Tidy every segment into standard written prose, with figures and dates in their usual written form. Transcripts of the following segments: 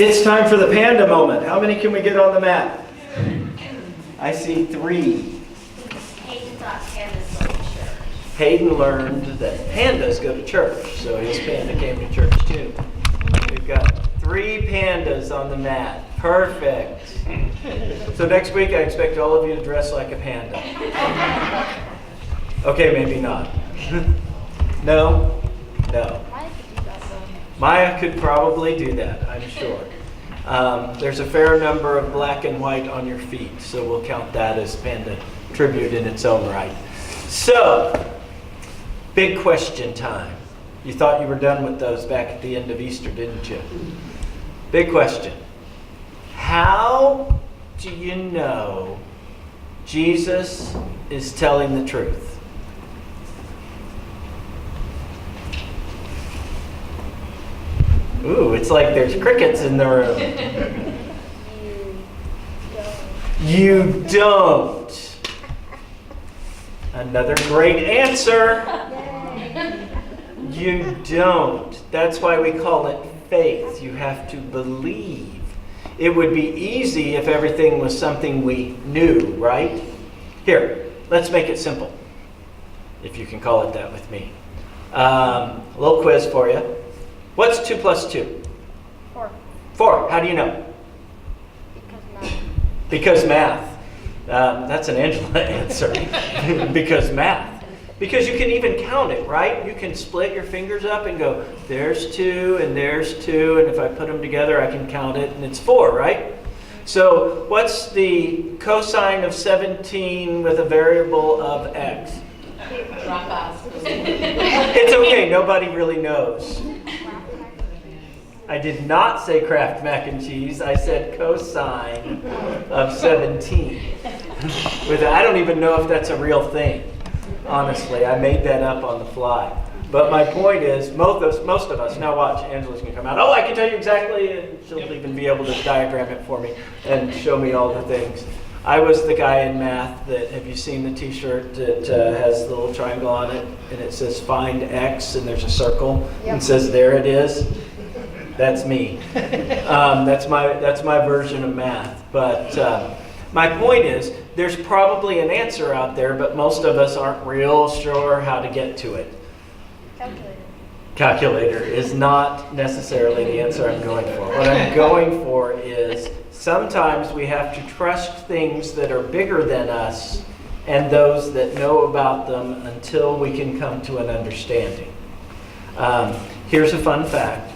It's time for the panda moment. How many can we get on the mat? I see 3. Hayden thought pandas go to church. Hayden learned that pandas go to church, so his panda came to church too. We've got 3 pandas on the mat. Perfect. So next week I expect all of you to dress like a panda. Okay, maybe not. No? No. Maya could probably do that, I'm sure. There's a fair number of black and white on your feet, so we'll count that as panda tribute in its own right. So, big question time. You thought you were done with those back at the end of Easter, didn't you? Big question. How do you know Jesus is telling the truth? Ooh, it's like there's crickets in the room. You don't. Another great answer. You don't. That's why we call it faith. You have to believe. It would be easy if everything was something we knew, right? Here, let's make it simple, if you can call it that with me. A little quiz for you. What's 2 plus 2? 4. 4. How do you know? Because math. Because math. That's an Angela answer. Because math. Because you can even count it, right? You can split your fingers up and go, there's 2 and there's 2, and if I put them together, I can count it, and it's 4, right? So what's the cosine of 17 with a variable of x? It's okay, nobody really knows. I did not say Kraft mac and cheese. I said cosine of 17. I don't even know if that's a real thing. Honestly, I made that up on the fly. But my point is, most of us, now watch, Angela's going to come out. Oh, I can tell you exactly, and she'll even be able to diagram it for me and show me all the things. I was the guy in math that, have you seen the t-shirt that has the little triangle on it, and it says find X, and there's a circle, and says there it is? That's me. That's my version of math. But my point is, there's probably an answer out there, but most of us aren't real sure how to get to it. Calculator is not necessarily the answer I'm going for. What I'm going for is sometimes we have to trust things that are bigger than us and those that know about them until we can come to an understanding. Here's a fun fact.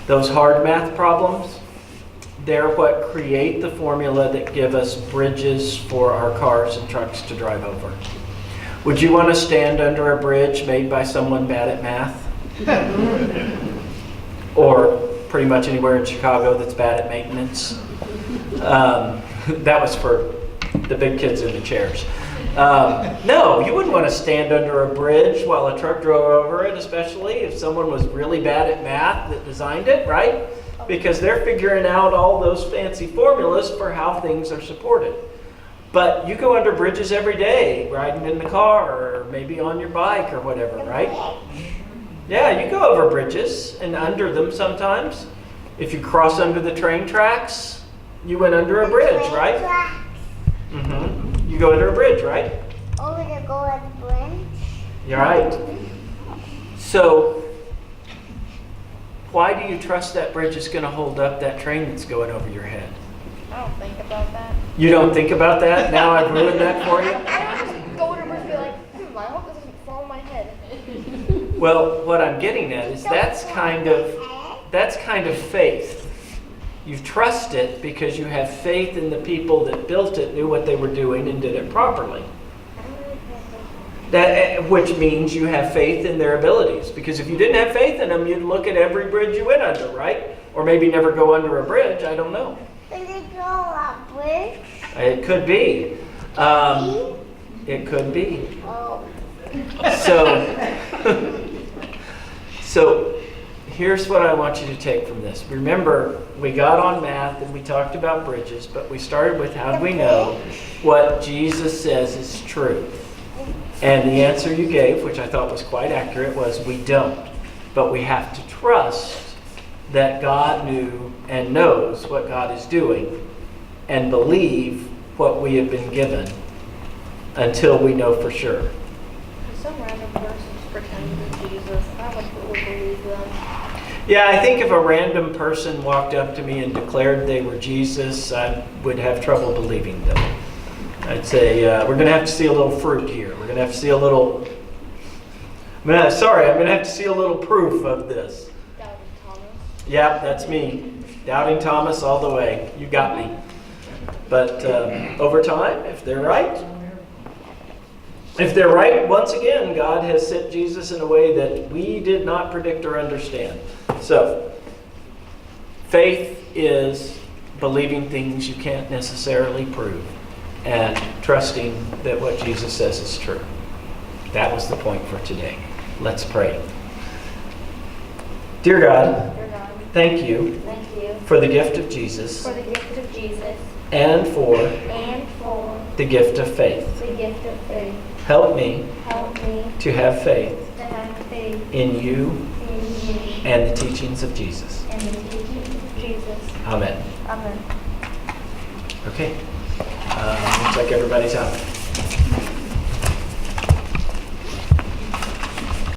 Those hard math problems, they're what create the formula that give us bridges for our cars and trucks to drive over. Would you want to stand under a bridge made by someone bad at math? Or pretty much anywhere in Chicago that's bad at maintenance? That was for the big kids in the chairs. No, you wouldn't want to stand under a bridge while a truck drove over it, especially if someone was really bad at math that designed it, right? Because they're figuring out all those fancy formulas for how things are supported. But you go under bridges every day, riding in the car or maybe on your bike or whatever, right? Yeah, you go over bridges and under them sometimes. If you cross under the train tracks, you went under a bridge, right? Mm-hmm. You go under a bridge, right? Oh, we can go on the bridge? You're right. So, why do you trust that bridge is going to hold up that train that's going over your head? I don't think about that. You don't think about that? Now I've ruined that for you? I just go to bridge and be like, I hope this doesn't fall on my head. Well, what I'm getting at is that's kind of faith. You trust it because you have faith in the people that built it, knew what they were doing, and did it properly. Which means you have faith in their abilities. Because if you didn't have faith in them, you'd look at every bridge you went under, right? Or maybe never go under a bridge. I don't know. Can we go on a bridge? It could be. It could be. Oh. So here's what I want you to take from this. Remember, we got on math and we talked about bridges, but we started with how do we know what Jesus says is true? And the answer you gave, which I thought was quite accurate, was we don't. But we have to trust that God knew and knows what God is doing and believe what we have been given until we know for sure. Some random person's pretending to be Jesus. I would fully believe them. Yeah, I think if a random person walked up to me and declared they were Jesus, I would have trouble believing them. I'd say, we're going to have to see a little fruit here. We're going to have to see a little... I'm going to have to see a little proof of this. Doubting Thomas. Yeah, that's me. Doubting Thomas all the way. You got me. But over time, if they're right, once again, God has sent Jesus in a way that we did not predict or understand. So, faith is believing things you can't necessarily prove and trusting that what Jesus says is true. That was the point for today. Let's pray. Dear God, Dear God, thank you thank you for the gift of Jesus for the gift of Jesus and for and for the gift of faith. the gift of faith. Help me Help me to have faith to have faith in you in you and the teachings of Jesus. and the teachings of Jesus. Amen. Amen. Okay. Looks like everybody's out.